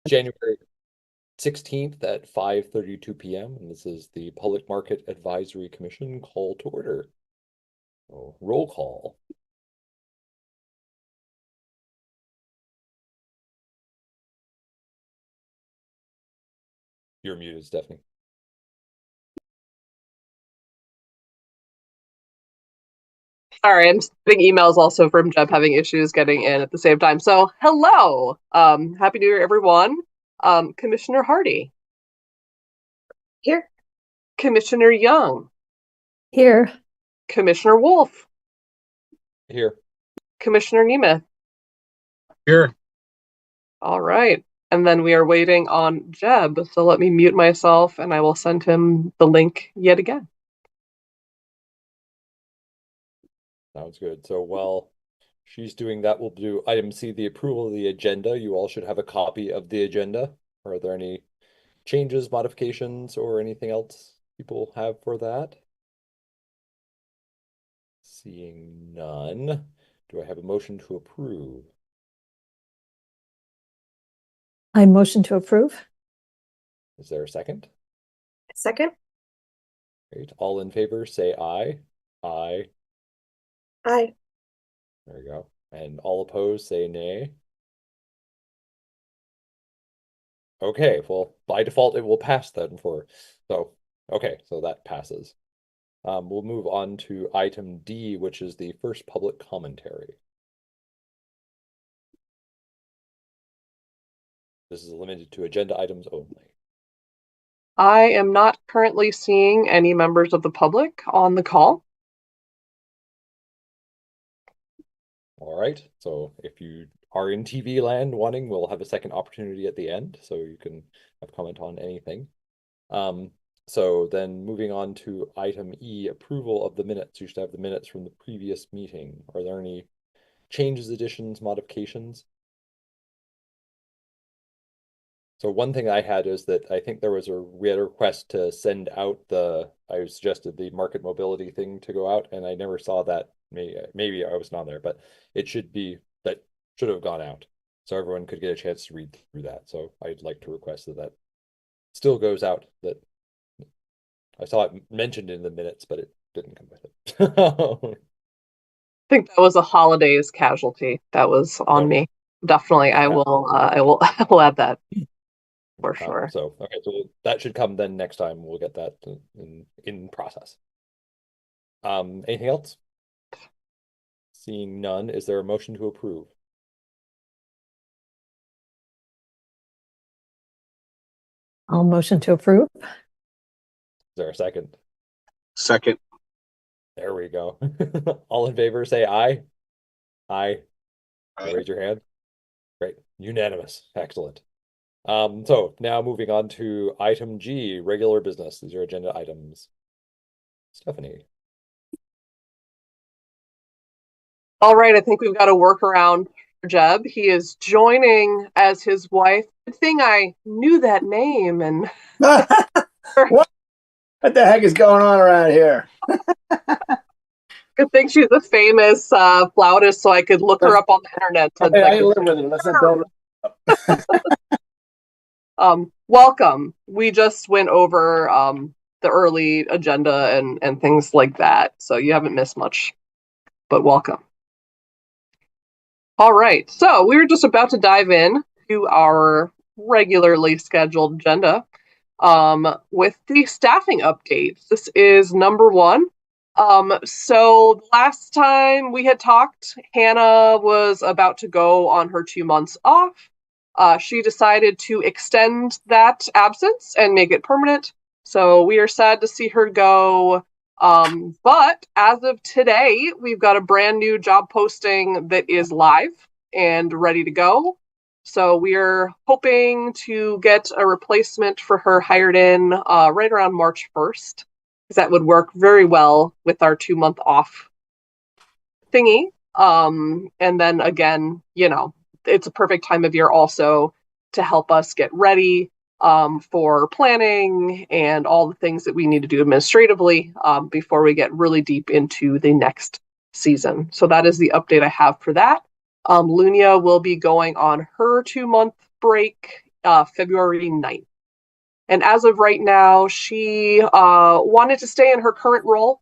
January 16th at 5:32 p.m. And this is the Public Market Advisory Commission call to order. Roll call. You're muted, Stephanie. Sorry, I'm getting emails also from Jeb having issues getting in at the same time. So, hello. Happy New Year, everyone. Commissioner Hardy. Here. Commissioner Young. Here. Commissioner Wolf. Here. Commissioner Nemeth. Here. All right. And then we are waiting on Jeb. So let me mute myself and I will send him the link yet again. Sounds good. So while she's doing that, we'll do item C, the approval of the agenda. You all should have a copy of the agenda. Are there any changes, modifications, or anything else people have for that? Seeing none, do I have a motion to approve? I motion to approve. Is there a second? Second. Great. All in favor, say aye. Aye. Aye. There we go. And all opposed, say nay. Okay, well, by default, it will pass then okay, so that passes. We'll move on to item D, which is the first public commentary. This is limited to agenda items only. I am not currently seeing any members of the public on the call. All right, so if you are in TV land wanting, we'll have a second opportunity at the end, so you can have comment on anything. So then moving on to item E, approval of the minutes. You should have the minutes from the previous meeting. Are there any changes, additions, modifications? So one thing I had is that I think we had a request to send out I suggested the market mobility thing to go out, and I never saw that. Maybe I was not there, but that should have gone out so everyone could get a chance to read through that. So I'd like to request that still goes out. That I saw it mentioned in the minutes, but it didn't come with it. I think that was a holidays casualty. That was on me. Definitely, I will add that for sure. So that should come then next time. We'll get that in process. Anything else? Seeing none, is there a motion to approve? I'll motion to approve. Is there a second? Second. There we go. All in favor, say aye. Aye. Aye. Raise your hand. Great. Unanimous. Excellent. So now moving on to item G, regular business. These are agenda items. Stephanie. All right, I think we've got a workaround for Jeb. He is joining as his wife. Good thing I knew that name. And what the heck is going on around here? Good thing she's a famous flautist, so I could look her up on the internet. I live with her. Let's not build it up. Welcome. We just went over the early agenda and things like that, so you haven't missed much, but welcome. All right, so we were just about to dive in to our regularly scheduled agenda with the staffing updates. This is number one. So last time we had talked, Hannah was about to go on her 2 months off. She decided to extend that absence and make it permanent. So we are sad to see her go. But as of today, we've got a brand new job posting that is live and ready to go. So we are hoping to get a replacement for her hired in right around March 1st. Because that would work very well with our 2 month off thingy. And then again, it's a perfect time of year also to help us get ready for planning and all the things that we need to do administratively before we get really deep into the next season. So that is the update I have for that. Lunia will be going on her 2 month break February 9th. And as of right now, she wanted to stay in her current role.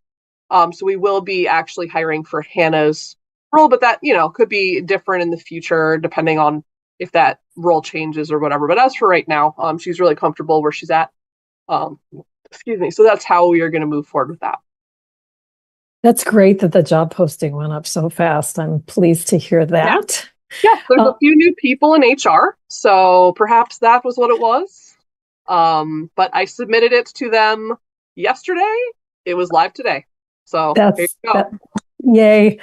So we will be actually hiring for Hannah's role, but that, could be different in the future depending on if that role changes or whatever. But as for right now, she's really comfortable where she's at. Excuse me. So that's how we are going to move forward with that. That's great that the job posting went up so fast. I'm pleased to hear that. Yeah, there's a few new people in HR, so perhaps that was what it was. But I submitted it to them yesterday. It was live today. So there you go. Yay.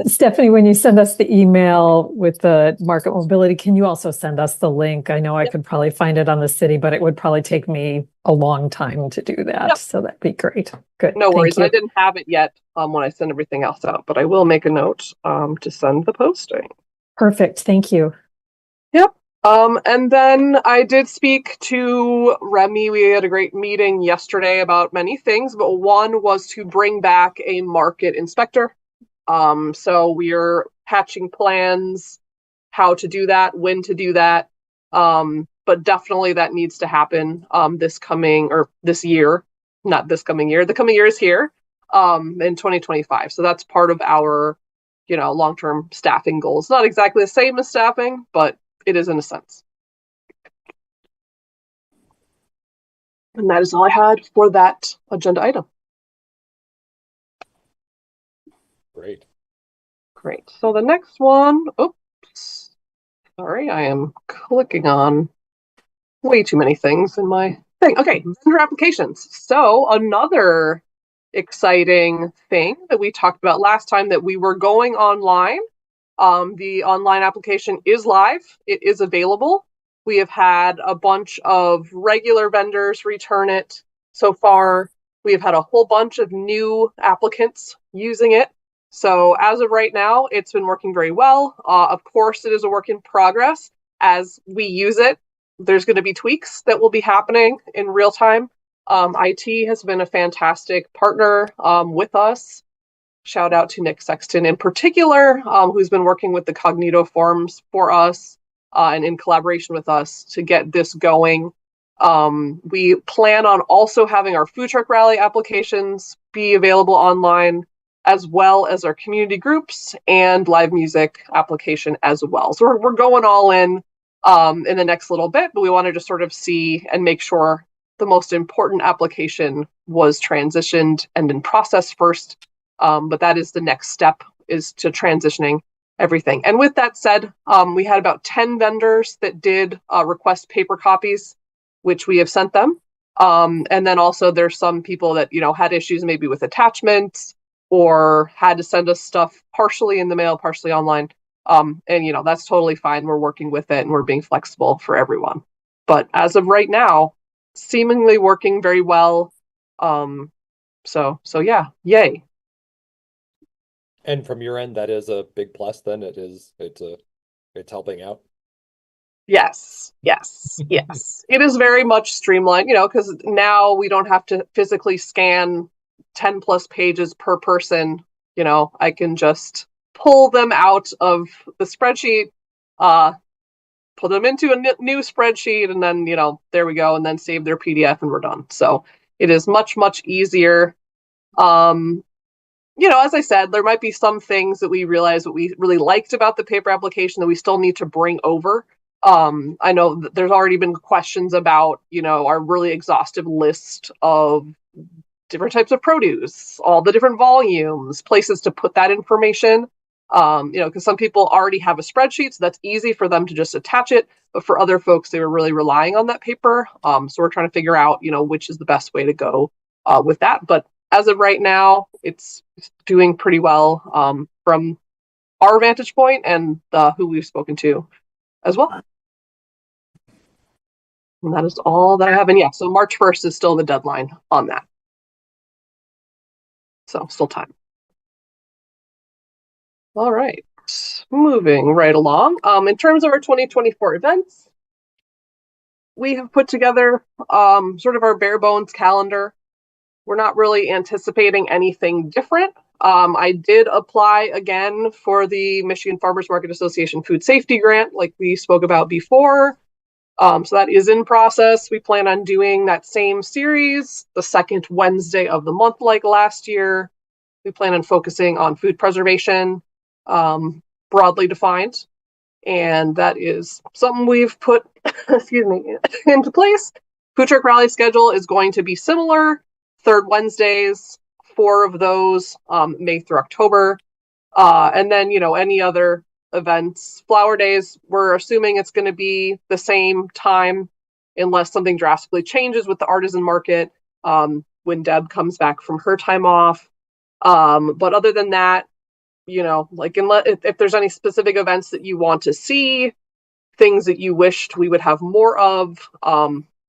Stephanie, when you send us the email with the market mobility, can you also send us the link? I know I could probably find it on the city, but it would probably take me a long time to do that. Yep. So that'd be great. Good. No worries. I didn't have it yet when I send everything else out, but I will make a note to send the posting. Perfect. Thank you. Yep. And then I did speak to Remy. We had a great meeting yesterday about many things, but one was to bring back a market inspector. So we're hatching plans, how to do that, when to do that. But definitely that needs to happen this year, not this coming year. The coming year is here in 2025. So that's part of our, long-term staffing goals. Not exactly the same as staffing, but it is in a sense. And that is all I had for that agenda item. Great. So the next one, oops, sorry, I am clicking on way too many things in my thing. Okay, vendor applications. So another exciting thing that we talked about last time, that we were going online. The online application is live. It is available. We have had a bunch of regular vendors return it so far. We have had a whole bunch of new applicants using it. So as of right now, it's been working very well. Of course, it is a work in progress. As we use it, there's going to be tweaks that will be happening in real time. IT has been a fantastic partner with us. Shout out to Nick Sexton in particular, who's been working with the Cognito forms for us and in collaboration with us to get this going. We plan on also having our food truck rally applications be available online, as well as our community groups and live music application as well. So we're going all in the next little bit, but we wanted to sort of see and make sure the most important application was transitioned and in process first. But that is the next step, is to transitioning everything. And with that said, we had about 10 vendors that did request paper copies, which we have sent them. And then also there's some people that, had issues maybe with attachments or had to send us stuff partially in the mail, partially online. And, that's totally fine. We're working with it and we're being flexible for everyone. But as of right now, seemingly working very well. So yeah, yay. And from your end, that is a big plus then. It's helping out. Yes. It is very much streamlined, because now we don't have to physically scan 10 plus pages per person. I can just pull them out of the spreadsheet, put them into a new spreadsheet, and then, there we go, and then save their PDF and we're done. So it is much, much easier. As I said, there might be some things that we realized that we really liked about the paper application that we still need to bring over. I know that there's already been questions about, our really exhaustive list of different types of produce, all the different volumes, places to put that information. Because some people already have a spreadsheet, so that's easy for them to just attach it. But for other folks, they were really relying on that paper. So we're trying to figure out, which is the best way to go with that. But as of right now, it's doing pretty well from our vantage point and who we've spoken to as well. And that is all that I have. And yeah, so March 1st is still the deadline on that. So still time. All right, moving right along. In terms of our 2024 events, we have put together sort of our bare bones calendar. We're not really anticipating anything different. I did apply again for the Michigan Farmers Market Association Food Safety Grant, like we spoke about before. So that is in process. We plan on doing that same series the second Wednesday of the month like last year. We plan on focusing on food preservation, broadly defined. And that is something we've put, excuse me, into place. Food truck rally schedule is going to be similar. Third Wednesdays, 4 of those, May through October. And then, any other events. Flower Days, we're assuming it's going to be the same time unless something drastically changes with the artisan market when Deb comes back from her time off. But other than that, if there's any specific events that you want to see, things that you wished we would have more of,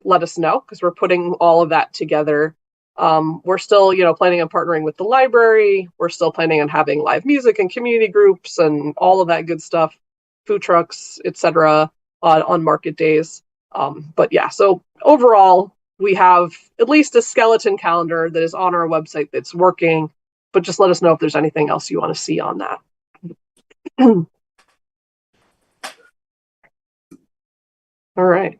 let us know, because we're putting all of that together. We're still, planning on partnering with the library. We're still planning on having live music and community groups and all of that good stuff, food trucks, etc., on market days. But yeah, so overall, we have at least a skeleton calendar that is on our website that's working. But just let us know if there's anything else you want to see on that. All right.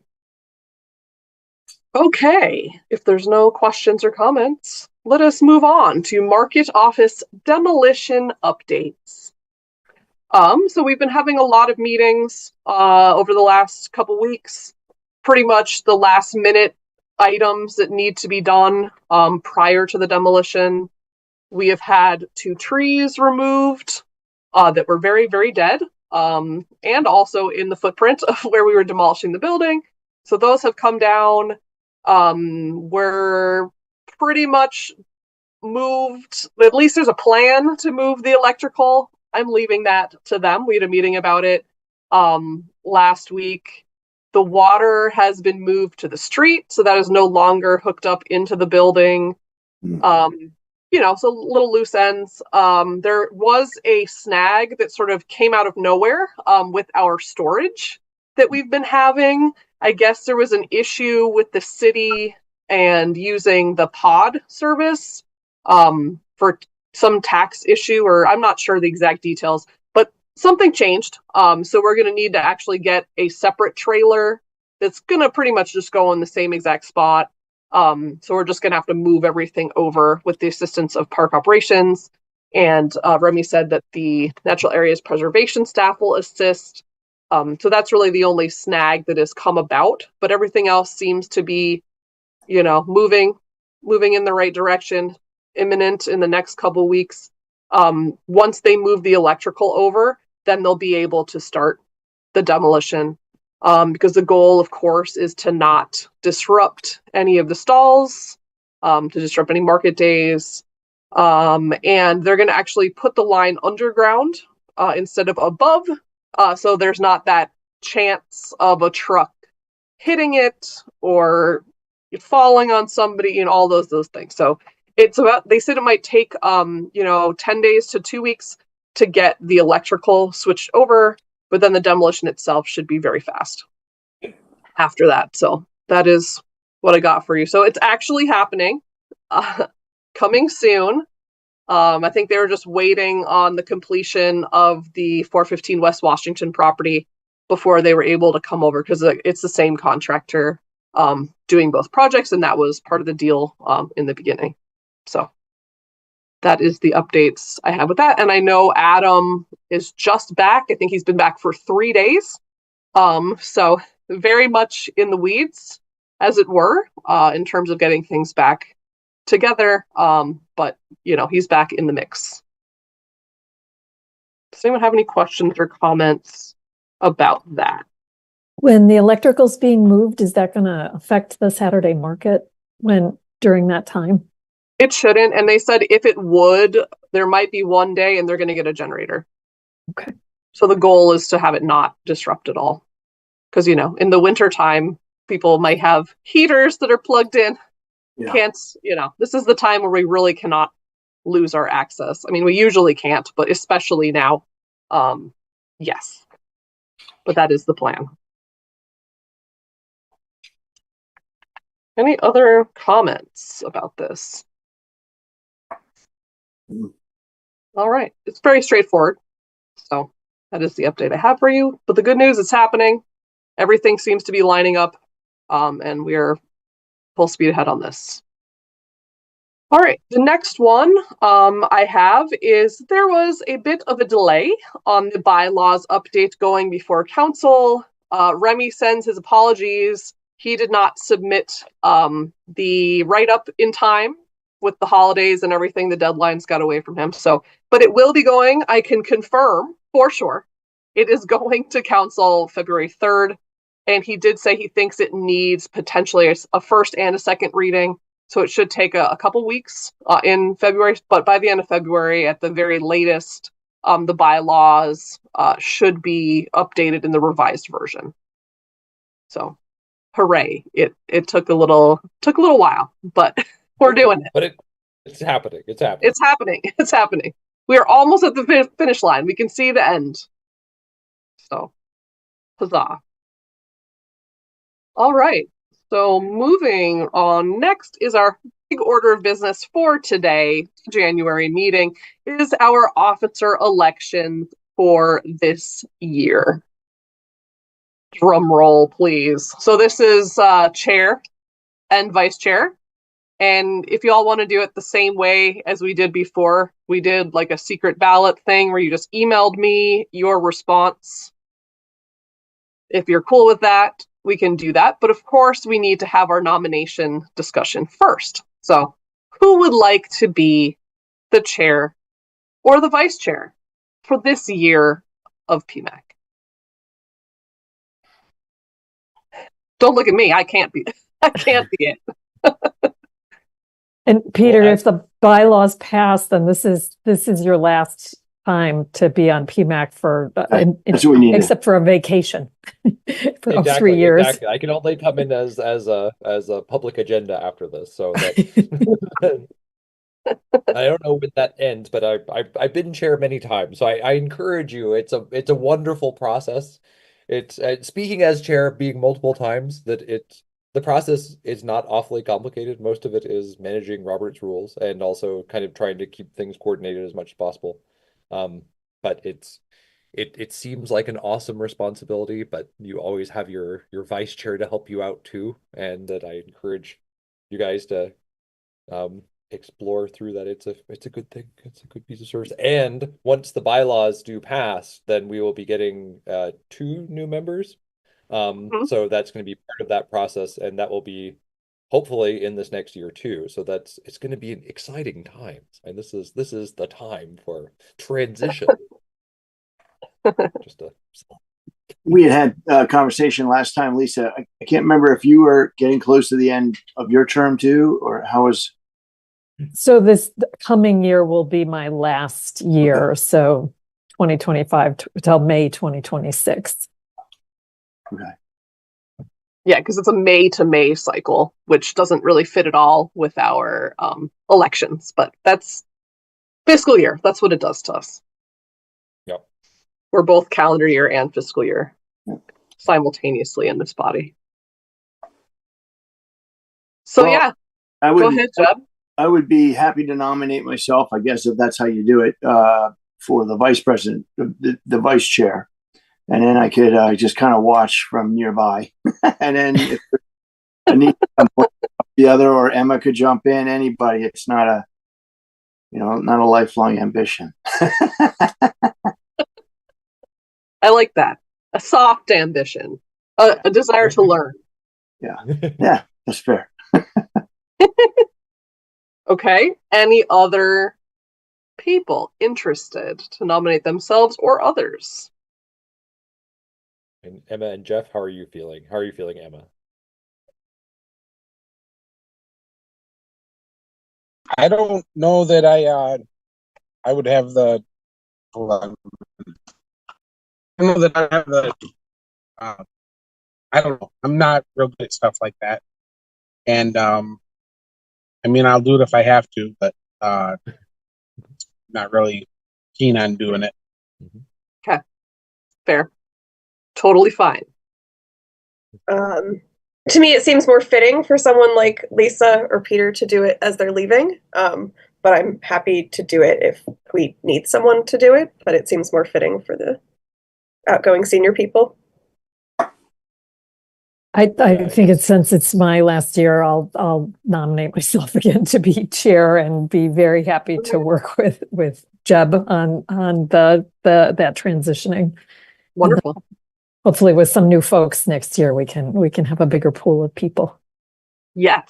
Okay, if there's no questions or comments, let us move on to market office demolition updates. So we've been having a lot of meetings over the last couple weeks, pretty much the last minute items that need to be done prior to the demolition. We have had 2 trees removed that were very, very dead, and also in the footprint of where we were demolishing the building. So those have come down. We're pretty much moved. At least there's a plan to move the electrical. I'm leaving that to them. We had a meeting about it last week. The water has been moved to the street, so that is no longer hooked up into the building. So little loose ends. There was a snag that sort of came out of nowhere with our storage that we've been having. I guess there was an issue with the city and using the pod service for some tax issue, or I'm not sure the exact details, but something changed. So we're going to need to actually get a separate trailer that's going to pretty much just go in the same exact spot. So we're just going to have to move everything over with the assistance of park operations. And Remy said that the natural areas preservation staff will assist. So that's really the only snag that has come about, but everything else seems to be, moving in the right direction, imminent in the next couple weeks. Once they move the electrical over, then they'll be able to start the demolition. Because the goal, of course, is to not disrupt any of the stalls, to disrupt any market days. And they're going to actually put the line underground instead of above. So there's not that chance of a truck hitting it or falling on somebody and all those things. So they said it might take, 10 days to 2 weeks to get the electrical switched over, but then the demolition itself should be very fast after that. So that is what I got for you. So it's actually happening, coming soon. I think they were just waiting on the completion of the 415 West Washington property before they were able to come over, because it's the same contractor doing both projects, and that was part of the deal in the beginning. So that is the updates I have with that. And I know Adam is just back. I think he's been back for 3 days. So very much in the weeds, as it were, in terms of getting things back together. But he's back in the mix. Does anyone have any questions or comments about that? When the electrical's being moved, is that going to affect the Saturday market during that time? It shouldn't. And they said if it would, there might be one day and they're going to get a generator. Okay. So the goal is to have it not disrupt at all. Because, in the wintertime, people might have heaters that are plugged in. Yeah. This is the time where we really cannot lose our access. I mean, we usually can't, but especially now, yes. But that is the plan. Any other comments about this? All right. It's very straightforward. So that is the update I have for you. But the good news, it's happening. everything seems to be lining up, and we're full speed ahead on this. All right, the next one I have is there was a bit of a delay on the bylaws update going before council. Remy sends his apologies. He did not submit the write-up in time with the holidays and everything. The deadlines got away from him. But it will be going, I can confirm for sure. It is going to council February 3rd. And he did say he thinks it needs potentially a first and a second reading. So it should take a couple weeks in February, but by the end of February, at the very latest, the bylaws should be updated in the revised version. So, hooray! It took a little while, but we're doing it. But it's happening. It's happening. It's happening. It's happening. We are almost at the finish line. We can see the end. So, huzzah! All right. So moving on, next is our big order of business for today, January meeting, is our officer election for this year. Drum roll, please. So this is chair and vice chair. And if you all want to do it the same way as we did before, we did like a secret ballot thing where you just emailed me your response. If you're cool with that, we can do that. But of course, we need to have our nomination discussion first. So who would like to be the chair or the vice chair for this year of PMAC? Don't look at me. I can't be. I can't be it. And Peter, if the bylaws pass, then this is your last time to be on PMAC for That's what we need. except for a vacation for Exactly, 3 years. Exactly. I can only come in as a public agenda after this, so that I don't know when that ends, but I've been chair many times, so I encourage you. It's a wonderful process. It's speaking as chair, being multiple times, the process is not awfully complicated. Most of it is managing Robert's rules and also kind of trying to keep things coordinated as much as possible. But it seems like an awesome responsibility, but you always have your vice chair to help you out too, and that I encourage you guys to explore through that. It's a good thing. It's a good piece of service. And once the bylaws do pass, then we will be getting 2 new members. So that's going to be part of that process, and that will be hopefully in this next year too. So it's going to be an exciting time, and this is the time for transition. Just We had a conversation last time, Lisa. I can't remember if you were getting close to the end of your term too, or how was. So this coming year will be my last year, Okay. so 2025 till May 2026. Okay. Yeah, because it's a May to May cycle, which doesn't really fit at all with our elections, but that's fiscal year. That's what it does to us. Yep. We're both calendar year and fiscal year simultaneously in this body. So Well, yeah, I would, go ahead, Jeb. I would be happy to nominate myself, I guess, if that's how you do it, for the vice president, the vice chair. And then I could just kind of watch from nearby. And then if I need the other, or Emma could jump in, anybody. It's not not a lifelong ambition. I like that. A soft ambition, a desire to learn. Yeah, that's fair. Okay. Any other people interested to nominate themselves or others? And Emma and Jeff, how are you feeling? How are you feeling, Emma? I don't know that I would have the. Hold on. I don't know that I have the. I don't know. I'm not real good at stuff like that, and I mean, I'll do it if I have to, but not really keen on doing it. Okay. Fair. Totally fine. To me, it seems more fitting for someone like Lisa or Peter to do it as they're leaving. But I'm happy to do it if we need someone to do it. But it seems more fitting for the outgoing senior people. I think it's since it's my last year, I'll nominate myself again to be chair and be very happy to work with Jeb on that transitioning. Wonderful. Hopefully with some new folks next year, we can have a bigger pool of people. Yes.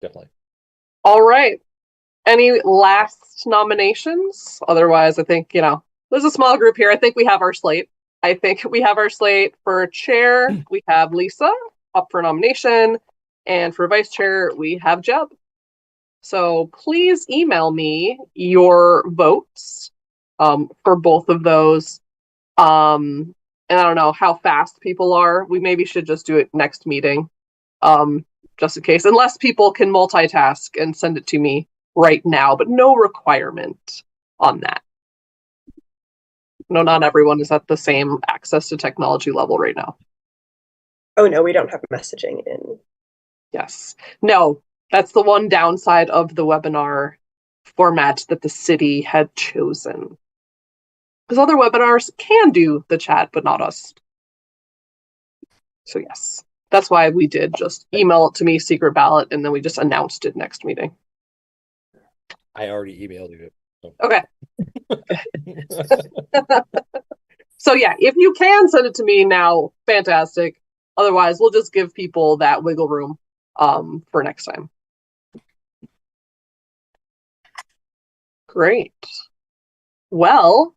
Definitely. All right. Any last nominations? Otherwise, I think, there's a small group here. I think we have our slate. I think we have our slate for chair. We have Lisa up for nomination. And for vice chair, we have Jeb. So please email me your votes for both of those. And I don't know how fast people are. We maybe should just do it next meeting, just in case, unless people can multitask and send it to me right now, but no requirement on that. No, not everyone is at the same access to technology level right now. Oh no, we don't have messaging in. Yes. No, that's the one downside of the webinar format that the city had chosen. Because other webinars can do the chat, but not us. So yes, that's why we did just email it to me, secret ballot, and then we just announced it next meeting. I already emailed you. So. Okay. So yeah, if you can send it to me now, fantastic. Otherwise, we'll just give people that wiggle room for next time. Great. Well,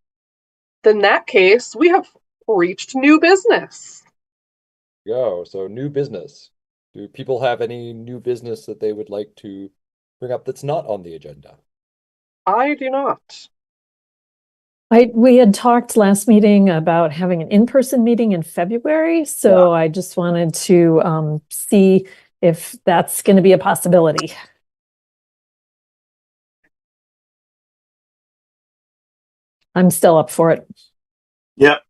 in that case, we have reached new business. Go. So new business. Do people have any new business that they would like to bring up that's not on the agenda? I do not. We had talked last meeting about having an in-person meeting in February, so I just wanted to see if that's going to be a possibility. I'm still up for it. Yep.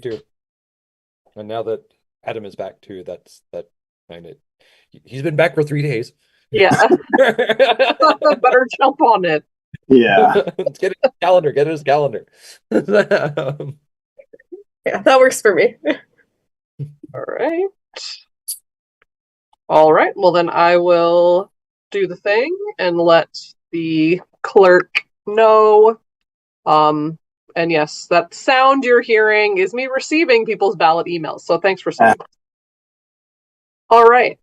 Me too. And now that Adam is back too, that kind of he's been back for 3 days. Yeah. Better jump on it. Yeah. Let's get his calendar. Get his calendar. Yeah, that works for me. All right. All right. Well, then I will do the thing and let the clerk know. And yes, that sound you're hearing is me receiving people's ballot emails. So thanks for saying that. All right.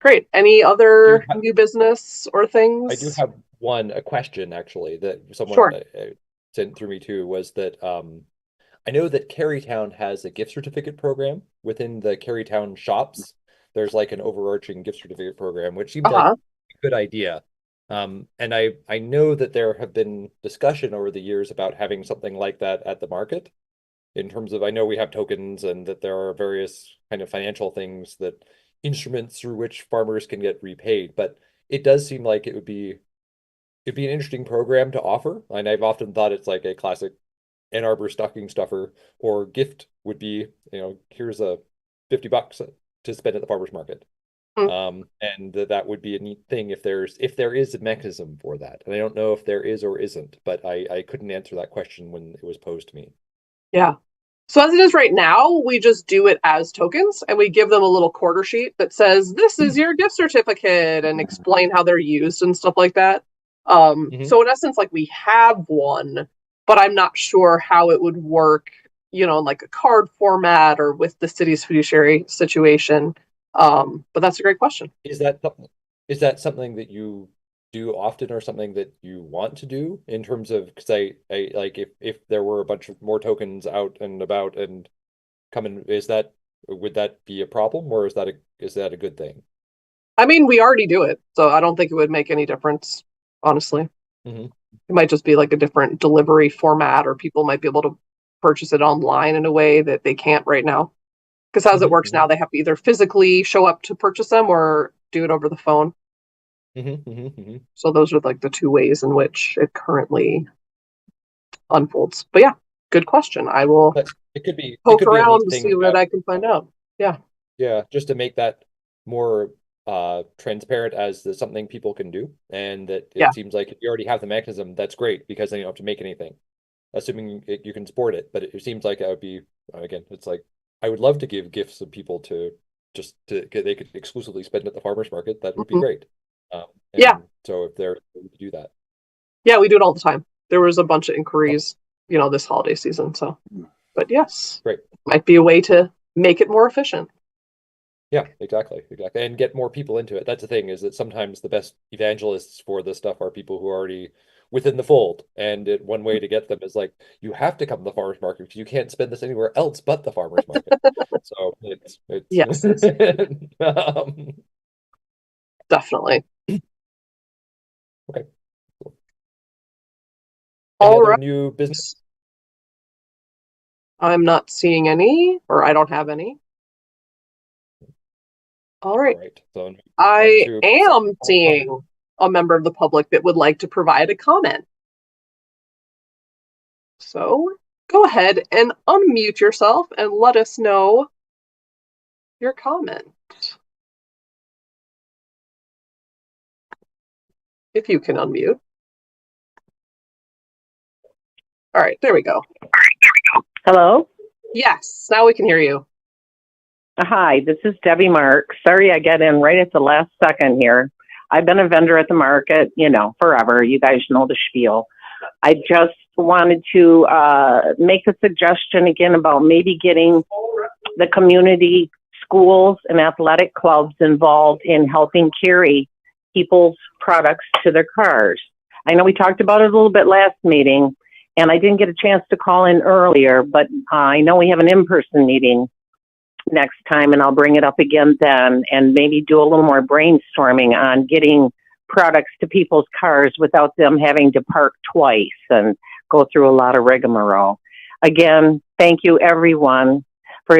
Great. Any other new business or things? I do have a question actually that someone Sure. sent through me too, was that I know that Carytown has a gift certificate program within the Carytown shops. There's like an overarching gift certificate program, which seems like a good idea. And I know that there have been discussion over the years about having something like that at the market, in terms of, I know we have tokens and that there are various kind of financial things, that instruments through which farmers can get repaid, but it does seem like it'd be an interesting program to offer. And I've often thought it's like a classic Ann Arbor stocking stuffer, or gift would be, here's a $50 to spend at the farmer's market. And that would be a neat thing if there is a mechanism for that. And I don't know if there is or isn't, but I couldn't answer that question when it was posed to me. Yeah. So as it is right now, we just do it as tokens and we give them a little quarter sheet that says, this is your gift certificate, and explain how they're used and stuff like that. So in essence, like, we have one, but I'm not sure how it would work, in like a card format or with the city's fiduciary situation. But that's a great question. Is that something that you do often, or something that you want to do, in terms of, because I like, if there were a bunch of more tokens out and about and coming, would that be a problem, or is that a good thing? I mean, we already do it, so I don't think it would make any difference, honestly. It might just be like a different delivery format, or people might be able to purchase it online in a way that they can't right now. Because as it works now, they have to either physically show up to purchase them or do it over the phone. So those are like the two ways in which it currently unfolds. But yeah, good question. I will poke around to see what I can find out. Yeah. Yeah, just to make that more transparent as something people can do, and that it seems like if you already have the mechanism, that's great, because then you don't have to make anything, assuming you can support it. But it seems like it would be, again, it's like I would love to give gifts of people to they could exclusively spend at the farmer's market. That would be Mhm. great. Yeah. And so if they're able to do that. Yeah, we do it all the time. There was a bunch of inquiries, this holiday season. So, but yes, Great. might be a way to make it more efficient. Yeah, exactly. And get more people into it. That's the thing, is that sometimes the best evangelists for this stuff are people who are already within the fold. And one way to get them is like, you have to come to the farmer's market because you can't spend this anywhere else but the farmer's market. So it's Yes, um, definitely. okay. Cool. Any All other right. new business? I'm not seeing any, or I don't have any. All All right. right. So on I to am seeing a member of the public that would like to provide a comment. So go ahead and unmute yourself and let us know your comment. If you can unmute. All right, there we go. Hello? Yes, now we can hear you. Hi, this is Debbie Mark. Sorry I get in right at the last second here. I've been a vendor at the market, forever. You guys know the spiel. I just wanted to make a suggestion again about maybe getting the community schools and athletic clubs involved in helping carry people's products to their cars. I know we talked about it a little bit last meeting, and I didn't get a chance to call in earlier, but I know we have an in-person meeting next time, and I'll bring it up again then, and maybe do a little more brainstorming on getting products to people's cars without them having to park twice and go through a lot of rigmarole. Again, thank you everyone for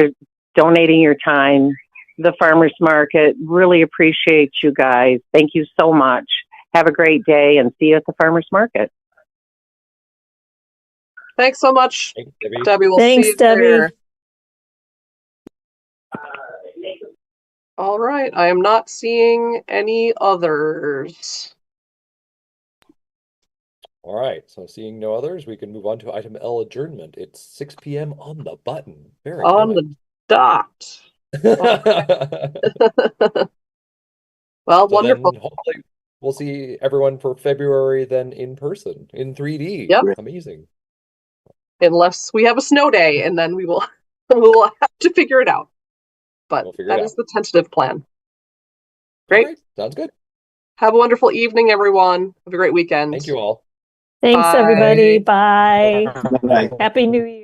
donating your time. The farmers market, really appreciate you guys. Thank you so much. Have a great day and see you at the farmers market. Thanks so much, Thanks, Debbie. Debbie. We'll Thanks, see you Debbie. there. All right, I am not seeing any others. All right, so seeing no others, we can move on to item L, adjournment. It's 6 p.m. on the button. Very On the dot. good. Well, So wonderful. then hopefully we'll see everyone for February then in person, in 3D. Yep. Amazing. Unless we have a snow day, and then we will have to figure it out. But We'll figure that it is out. the tentative plan. All Great. right, sounds good. Have a wonderful evening, everyone. Have a great weekend. Thank you all. Thanks, Bye. everybody. Bye. Bye. Happy New Year.